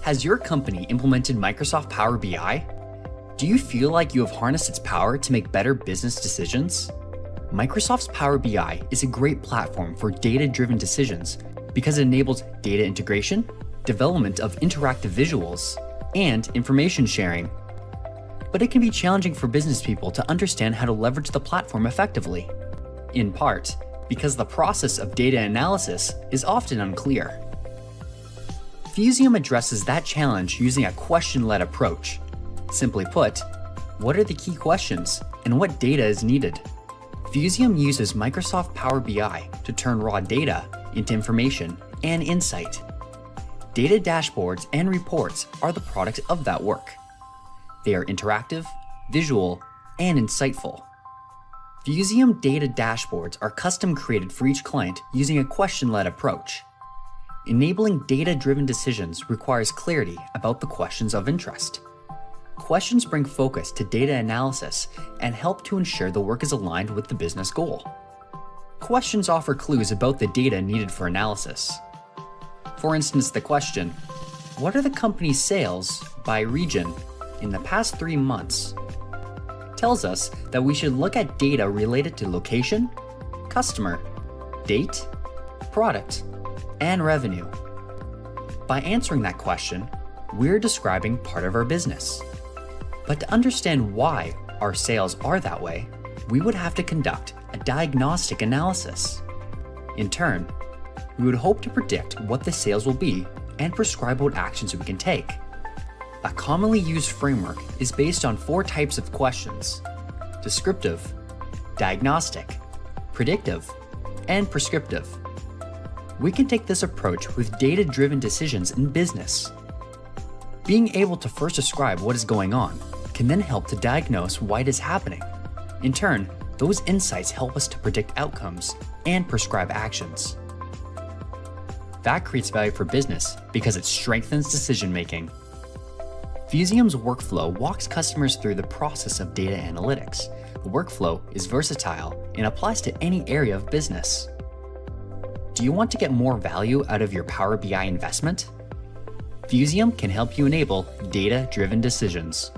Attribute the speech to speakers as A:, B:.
A: Has your company implemented Microsoft Power BI? Do you feel like you have harnessed its power to make better business decisions? Microsoft's Power BI is a great platform for data-driven decisions because it enables data integration, development of interactive visuals, and information sharing. But it can be challenging for business people to understand how to leverage the platform effectively, in part because the process of data analysis is often unclear. Fuzeium addresses that challenge using a question-led approach. Simply put, what are the key questions and what data is needed? Fuzeium uses Microsoft Power BI to turn raw data into information and insight. Data dashboards and reports are the product of that work. They are interactive, visual, and insightful. Fuzeium data dashboards are custom created for each client using a question-led approach. Enabling data-driven decisions requires clarity about the questions of interest. Questions bring focus to data analysis and help to ensure the work is aligned with the business goal. Questions offer clues about the data needed for analysis. For instance, the question, "What are the company's sales by region in the past 3 months?" tells us that we should look at data related to location, customer, date, product, and revenue. By answering that question, we're describing part of our business. But to understand why our sales are that way, we would have to conduct a diagnostic analysis. In turn, we would hope to predict what the sales will be and prescribe what actions we can take. A commonly used framework is based on 4 types of questions: descriptive, diagnostic, predictive, and prescriptive. We can take this approach with data-driven decisions in business. Being able to first describe what is going on can then help to diagnose why it is happening. In turn, those insights help us to predict outcomes and prescribe actions. That creates value for business because it strengthens decision-making. Fuzeium's workflow walks customers through the process of data analytics. The workflow is versatile and applies to any area of business. Do you want to get more value out of your Power BI investment? Fuzeium can help you enable data-driven decisions.